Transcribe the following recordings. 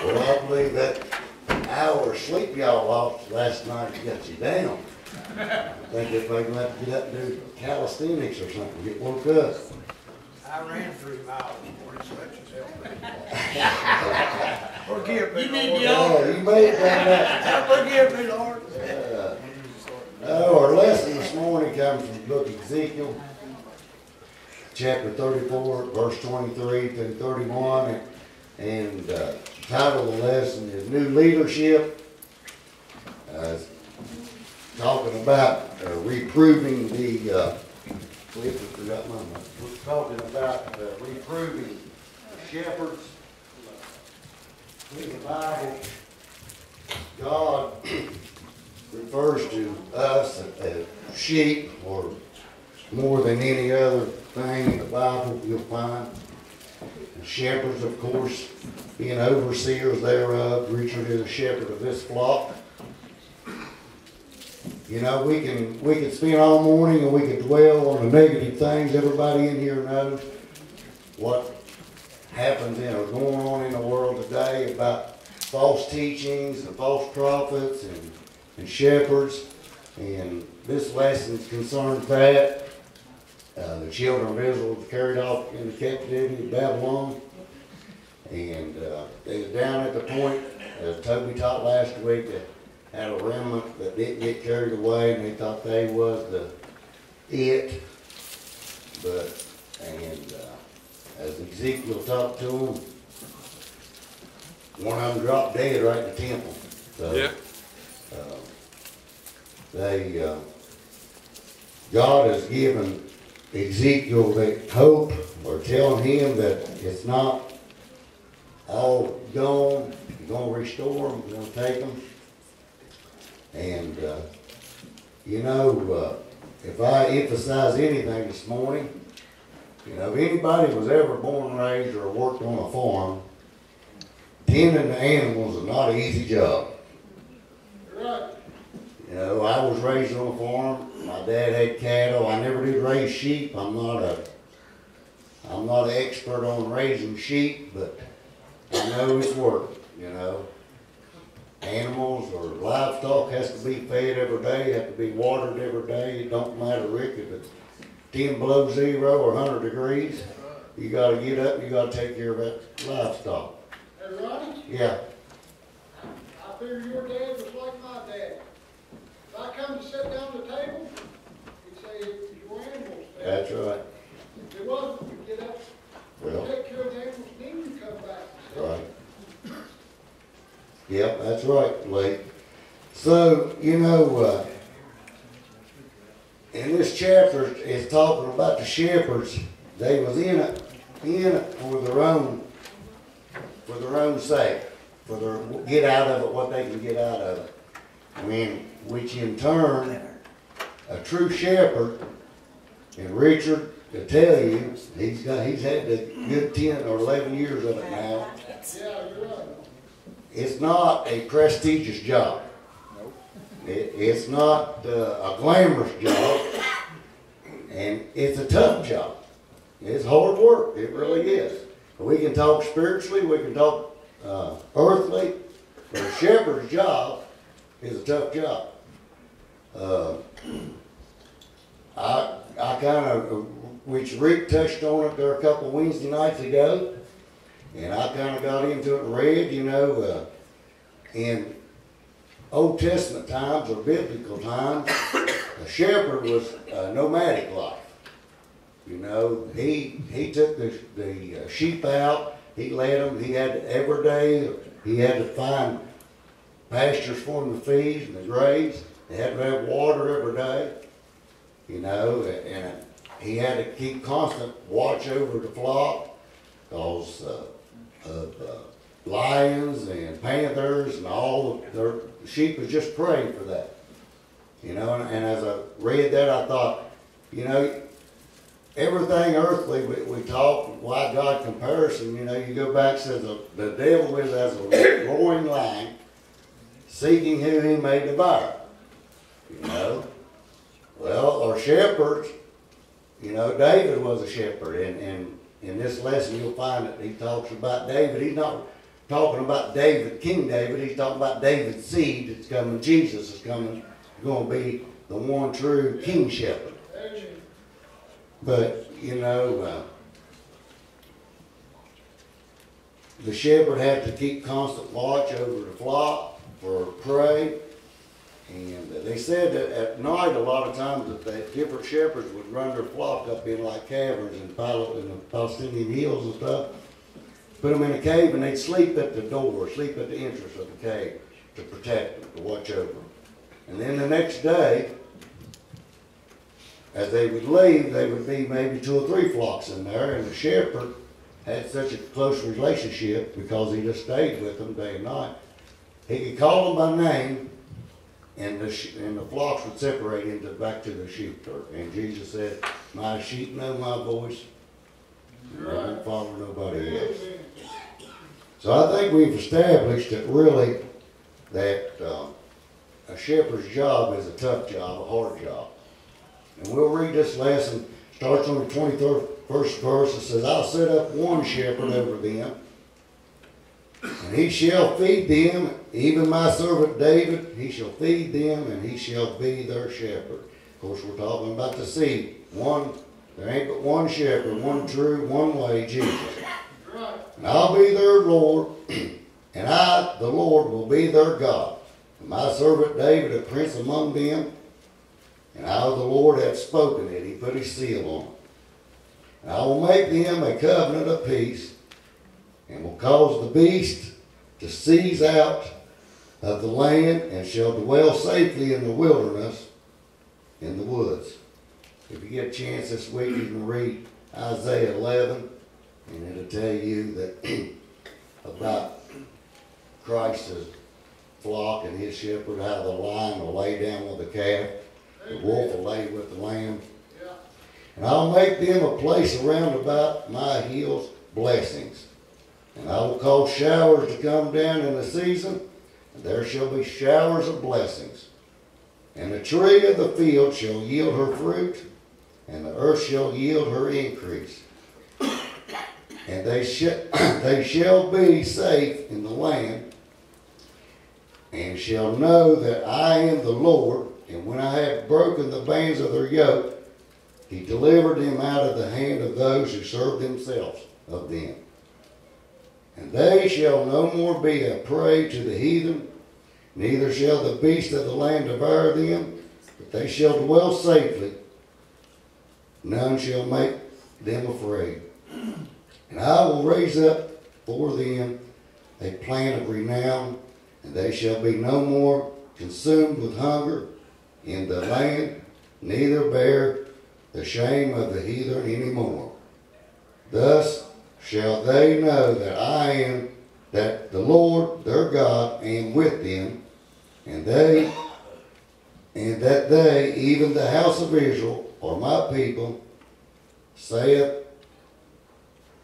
Well, I believe that hour of sleep y'all lost last night got you down. I think everybody gonna have to get up and do calisthenics or something, get woke up. I ran 3 miles this morning, so that should help me. Forgive me, Lord. Yeah, you may have done that. Forgive me, Lord. Our lesson this morning comes from the book of Ezekiel, chapter 34, verse 23 through 31, and the title of the lesson is New Leadership. Talking about reproving the, we're talking about reproving shepherds. In the Bible, God refers to us as sheep, or more than any other thing in the Bible you'll find. And shepherds, of course, being overseers thereof. Richard is a shepherd of this flock. You know, we can spend all morning and we can dwell on the negative things. Everybody in here knows what happens or going on in the world today about false teachings and false prophets and shepherds. And this lesson concerns that. The children of Israel were carried off into captivity in Babylon. And they were down at the point, as Toby taught last week, that had a remnant that didn't get carried away, and they thought they was it. But, as Ezekiel talked to them, one of them dropped dead right in the temple. So, yeah. God has given Ezekiel the hope, or telling him that it's not all gone. He's going to restore them, he's going to take them. And, if I emphasize anything this morning, if anybody was ever born and raised or worked on a farm, tending to animals is not an easy job. Right. I was raised on a farm. My dad had cattle. I never did raise sheep. I'm not an expert on raising sheep, but I know it's work, Animals or livestock has to be fed every day, have to be watered every day. It don't matter, Rick, if it's 10 below zero or 100 degrees. You got to get up and you got to take care of that livestock. Hey, Ronnie? Yeah. I figure your dad was like my dad. If I come to sit down at the table, he'd say, "Is your animals fed?" That's right. If it wasn't, you get up, Well, take care of the animals, then you come back. right. Yep, that's right, Blake. So, in this chapter, it's talking about the shepherds. They was in it for their own sake, get out of it what they can get out of it. Which in turn, a true shepherd, and Richard to tell you, he's had the good 10 or 11 years of it now. Yeah, you're right. It's not a prestigious job. It's not a glamorous job, and it's a tough job. It's hard work. It really is. We can talk spiritually, we can talk earthly, but a shepherd's job is a tough job. I kind of, which Rick touched on it there a couple Wednesday nights ago, and I kind of got into it and read, in Old Testament times or biblical times, a shepherd was a nomadic life. He took the sheep out, he led them, he had every day, he had to find pastures for them to feed and to graze. They had to have water every day, and he had to keep constant watch over the flock because of lions and panthers and all their sheep was just prey for that. And as I read that, I thought, everything earthly we talk, why God comparison, you go back and says the devil is as a roaring lion seeking who he may devour. Well, our shepherds, David was a shepherd, and in this lesson you'll find that he talks about David. He's not talking about David, King David. He's talking about David's seed that's coming. Jesus is coming. Going to be the one true king shepherd. But, you know, the shepherd had to keep constant watch over the flock for prey. And they said that at night, a lot of times, that the different shepherds would run their flock up in like caverns and in the Palestinian hills and stuff. Put them in a cave, and they'd sleep at the door, sleep at the entrance of the cave to protect them, to watch over them. And then the next day, as they would leave, there would be maybe 2 or 3 flocks in there, and the shepherd had such a close relationship because he just stayed with them day and night. He could call them by name, and the flocks would separate into back to the sheep. And Jesus said, "My sheep know my voice, and they won't follow nobody else." So I think we've established that really that a shepherd's job is a tough job, a hard job. And we'll read this lesson. Starts on the 21st verse. It says, "I'll set up one shepherd over them, and he shall feed them, even my servant David, he shall feed them, and he shall be their shepherd." Of course, we're talking about the seed. There ain't but one shepherd, one true, one way, Jesus. "And I'll be their Lord, and I, the Lord, will be their God. And my servant David, a prince among them, and I, the Lord, have spoken it." He put his seal on it. "And I will make them a covenant of peace, and will cause the beast to cease out of the land, and shall dwell safely in the wilderness, in the woods." If you get a chance this week, you can read Isaiah 11, and it'll tell you that about Christ's flock and his shepherd, how the lion will lay down with the calf, the wolf will lay with the lamb. "And I'll make them a place around about my hills, blessings. And I will cause showers to come down in the season, and there shall be showers of blessings. And the tree of the field shall yield her fruit, and the earth shall yield her increase. And they shall be safe in the land, and shall know that I am the Lord. And when I have broken the bands of their yoke, he delivered them out of the hand of those who served themselves of them. And they shall no more be a prey to the heathen, neither shall the beast of the land devour them, but they shall dwell safely. None shall make them afraid. And I will raise up for them a plant of renown, and they shall be no more consumed with hunger in the land, neither bear the shame of the heathen any more. Thus shall they know that the Lord their God am with them, and that they, even the house of Israel, are my people, saith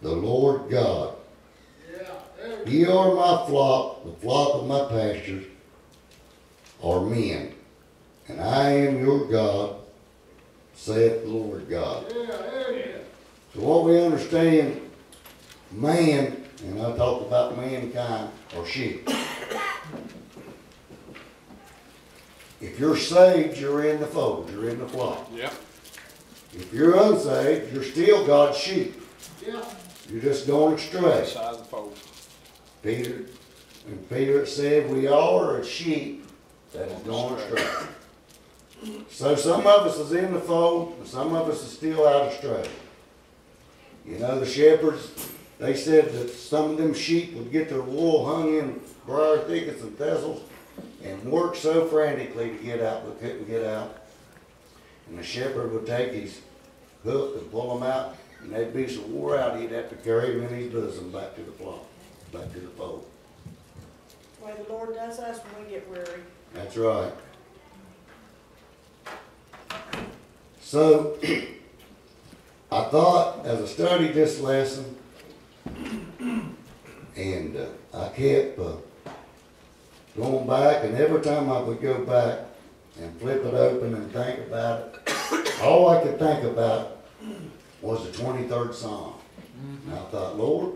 the Lord God. Ye are my flock, the flock of my pastures are men, and I am your God, saith the Lord God. So what we understand, man, and I talked about mankind, or sheep. If you're saved, you're in the fold, you're in the flock. Yep. If you're unsaved, you're still God's sheep. Yeah. You're just going astray. Side of the fold. Peter said, "We are a sheep that is going astray." So some of us is in the fold, and some of us is still out astray. You know, the shepherds, they said that some of them sheep would get their wool hung in briar thickets and thistles and work so frantically to get out, but couldn't get out. And the shepherd would take his hook and pull them out, and they'd be so wore out he'd have to carry them in his bosom back to the flock, back to the fold. The way the Lord does us when we get weary. That's right. So, I thought as I studied this lesson, and I kept going back, and every time I would go back and flip it open and think about it, all I could think about was the 23rd Psalm. And I thought, Lord,